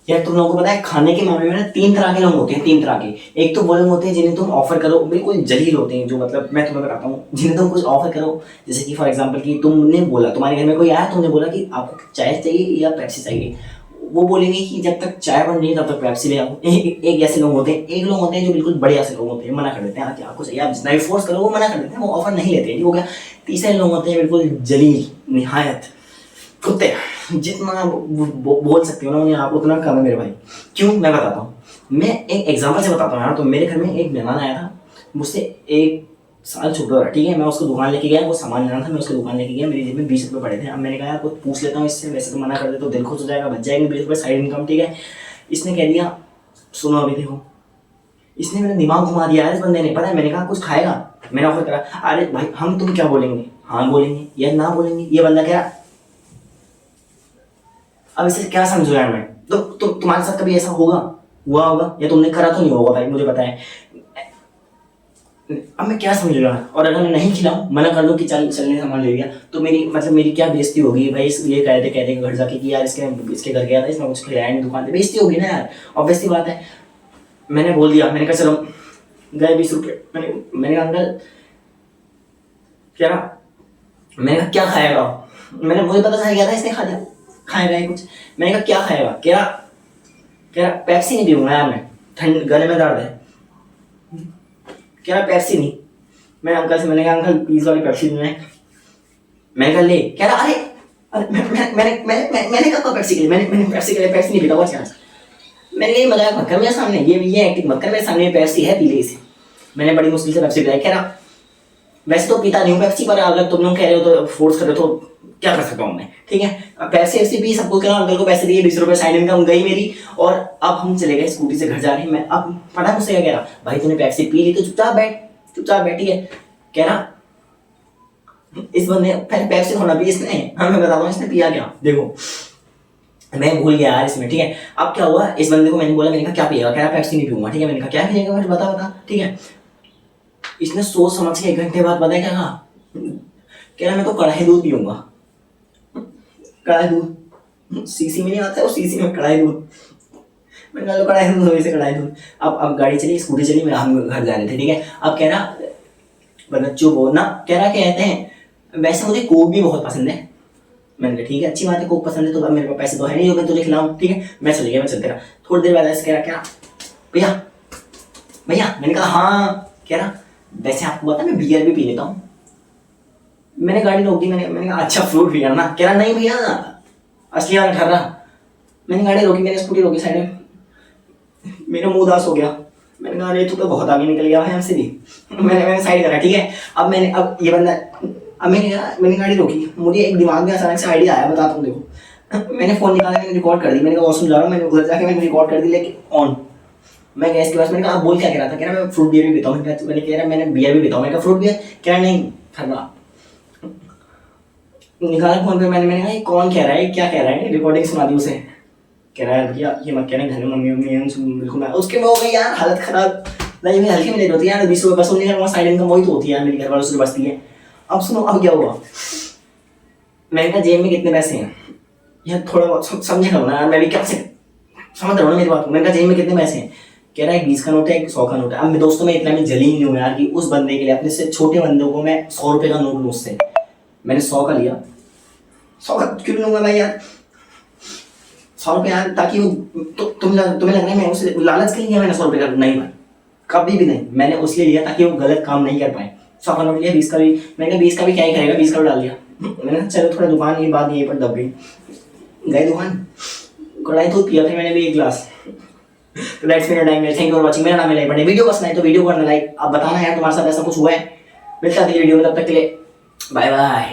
यार तुम लोगों को पता है खाने के मामले में ना 3 तरह के लोग होते हैं, 3 तरह के। एक तो वो लोग होते हैं जिन्हें तुम ऑफर करो, बिल्कुल जलील होते हैं, जो मतलब मैं तुम्हें बताता हूँ, जिन्हें तुम कुछ ऑफर करो, जैसे कि फॉर एग्जांपल कि तुमने बोला, तुम्हारे घर में कोई आया, तुमने बोला कि आपको चाय चाहिए या पेप्सी चाहिए, वो बोलेंगे कि जब तक चाय बन रही है तब तक पेप्सी ले आओ। एक ऐसे लोग होते हैं। एक लोग होते हैं जो बिल्कुल बढ़िया से लोग होते हैं, मना कर देते हैं कि आपको चाहिए, आप जितना भी फोर्स करो वो मना कर देते हैं, वो ऑफर नहीं लेते हैं, ठीक हो गया। तीसरे लोग होते हैं बिल्कुल जलील, निहायत कुत्ते, जितना बोल सकते हो ना उन्हें आप, उतना कम है मेरे भाई। क्यों, मैं बताता हूँ। मैं एक एग्जांपल से बताता हूँ यार। तो मेरे घर में एक मेहमान आया था, मुझसे 1 साल छोटा था, ठीक है। मैं उसको दुकान लेके गया, वो सामान लेना था, मैं उसको दुकान लेके गया, मेरी जेब में 20 रुपये पड़े थे। अब मैंने कहा यार कुछ पूछ लेता हूँ इससे, वैसे तो मना कर दे तो दिल खुश हो जाएगा, बच जाएंगे 20 रुपये साइड इनकम, ठीक है। इसने कह दिया सुनो अभी देखो, इसने मेरा दिमाग घुमा दिया है इस बंदे ने। पता है मैंने कहा कुछ खाएगा, मैंने ऑफर करा, अरे भाई हम तुम क्या बोलेंगे, हाँ बोलेंगे या ना बोलेंगे। ये बंदा कह रहा, अब इसे क्या समझो यार मैं, तो तुम्हारे साथ कभी ऐसा हुआ होगा या तुमने करा तो नहीं होगा भाई, मुझे पता है। अब मैं क्या समझ रहा, और अगर मैं नहीं खिलाऊं, मना कर दूं कि चलने सामान ले लिया, तो मेरी क्या बेइज्जती होगी भाई। ये कहते घर जाके कि यार इसके घर गया था, इसने कुछ खिलाया नहीं, दुकान पे बेइज्जती होगी ना यार, ऑब्वियस सी बात है। मैंने बोल दिया, मैंने कहा चलो, गए 20 रुपये। मैंने कहा अंकल क्या, मैंने कहा क्या खाएगा, मुझे पता चल गया था इसने खा लिया, खाएगा ही कुछ। मैंने कहा क्या खाएगा, क्या पेप्सी नहीं पीऊंगा यार मैं, ठंड गले में दर्द है, क्या पेप्सी नहीं। मैं अंकल से, मैंने कहा अंकल प्लीज वाली पेप्सी देना है। मैंने कहा ले, कह रहा अरे मैंने कहा पेप्सी के लिए, मैंने पेप्सी के लिए पेप्सी नहीं पीता हुआ चांस। मैंने कहा मजाक मत कर मेरे सामने, ये एक्टिंग मत कर मेरे सामने, पेप्सी है पी ले इसे। मैंने बड़ी मुश्किल से पेप्सी पिलाई। कह रहा वैसे तो पीता नहीं हूँ पेप्सी, पर अगर तुम लोग कह रहे हो तो फोर्स कर रहे हो तो क्या कर सकता हूँ मैं, ठीक है। पैसे ऐसे भी सबको कहा, अंकल को पैसे दिए, 20 रुपये साइड इनकम गई मेरी। और अब हम चले गए स्कूटी से घर जा रहे हैं। मैं अब पता मुझसे क्या कह रहा, भाई तूने पैसे पी ली तो चुपचाप बैठ, ठीक है। कह रहा इस बंदे पहले पैसे थोड़ा पी इसने, हाँ मैं बताता हूँ इसने पिया क्या, देखो मैं भूल गया यार इसमें, ठीक है। अब क्या हुआ, इस बंदे को मैंने बोला, मैंने कहा क्या पिएगा, कह रहा पेप्सी नहीं पीऊंगा, ठीक है। मैंने कहा क्या पिएगा फिर बता, ठीक है। इसने सोच समझ के 1 घंटे बाद पता है क्या कहा, कह रहा मैं तो कढ़ाई दूध पीऊंगा। कढ़ाई दूध सीसी में नहीं आता है, वो सीसी में कढ़ाई दूध। मैंने कहा कढ़ाई दूध, वैसे कढ़ाई दूध। अब गाड़ी चली, स्कूटी चली, मैं हम घर जा रहे थे, ठीक है। अब कह रहा वरना चुप हो ना, कह रहा कहते हैं वैसे मुझे कोक भी बहुत पसंद है। मैंने कहा ठीक है अच्छी बात है, कोक पसंद है तो अब मेरे पास पैसे तो है नहीं जो मैं तुझे खिलाऊं, ठीक है। मैं चल गया, मैं चलते रहा। थोड़ी देर बाद ऐसे कह रहा क्या भैया भैया, मैंने कहा हाँ। कह रहा वैसे आपको पता मैं बियर भी पी लेता हूँ। मैंने गाड़ी रोक दी, मैंने कहा अच्छा फ्रूट पिया ना। कह रहा नहीं भैया असली वाला ठहरा। मैंने गाड़ी रोकी, मैंने स्कूटी रोकी साइड में, मेरा मुंह उदास हो गया। मैंने कहा अरे तू तो बहुत आगे निकल गया है हमसे भी। मैंने साइड करा, ठीक है। अब ये बंदा, अब मैंने गाड़ी रोकी, मुझे एक दिमाग में अचानक से आइडिया आया, बताता हूँ देखो। मैंने फोन निकाला, मैंने रिकॉर्ड कर दी। मैंने कहा वॉशरूम जा रहा हूँ, मैंने उधर जाके मैंने रिकॉर्ड कर दी, लेकिन ऑन। मैं गैस के पास, मैंने कहा आप बोल क्या कह रहा था, कह रहा मैं फ्रूट बियर भी पीता हूँ। मैंने कह रहा मैंने बियर भी पीता हूँ। मैंने कहा फ्रूट बियर, कह रहा नहीं ठंडा। निकाला फोन पे, मैंने कहा ये कौन कह रहा है, क्या कह रहा है, रिकॉर्डिंग सुना दी उसे। कह रहा है भैया ये मत कहना, घर में मम्मी बिल्कुल। उसके वो हो गई यार हालत खराब। नहीं मेरी हल्के में लेट होती है यार, 20 रुपये बस नहीं, वहाँ साइड इनकम वही तो होती है यार, मेरे घर वालों से बचती है। अब सुनो अब क्या हुआ, मैंने कहा जेब में कितने पैसे हैं यार, थोड़ा बहुत समझे करो ना यार, मैं भी क्या समझ रहा हूँ ना मेरी बात को। मैंने कहा जेब में कितने पैसे हैं, कह रहा है 20 का नोट है, 100 का नोट है। अब मैं दोस्तों में इतना मैं जलील नहीं हूँ यार कि उस बंदे के लिए, अपने से छोटे बंदों को मैं 100 रुपये का नोट लूँ उससे। मैंने 100 का लिया, 100 का क्यों लूँगा भाई यार, 100 रुपये यार, ताकि वो तुम्हें लग रहा है मैं उसे लालच के लिए लिया मैंने 100 रुपये का, नहीं भाई कभी भी नहीं। मैंने उसलिए लिया ताकि वो गलत काम नहीं कर पाए। 100 का नोट लिया, 20 का भी, मैंने कहा 20 का भी क्या ही करेगा, 20 का भी डाल दिया। मैंने कहा चलो थोड़ा दुकान की बात यहीं पर दब गई, गए दुकान, कढ़ाई दूध पिया, फिर मैंने भी 1 गिलास। तो दैट्स मेरा time, thank you for watching. मेरा नाम है लाइक, वीडियो पसंद आए तो वीडियो को करना लाइक। अब बताना यार तुम्हारे साथ ऐसा कुछ हुआ है। मिलता है अगली वीडियो में, तब तक के लिए बाय बाय।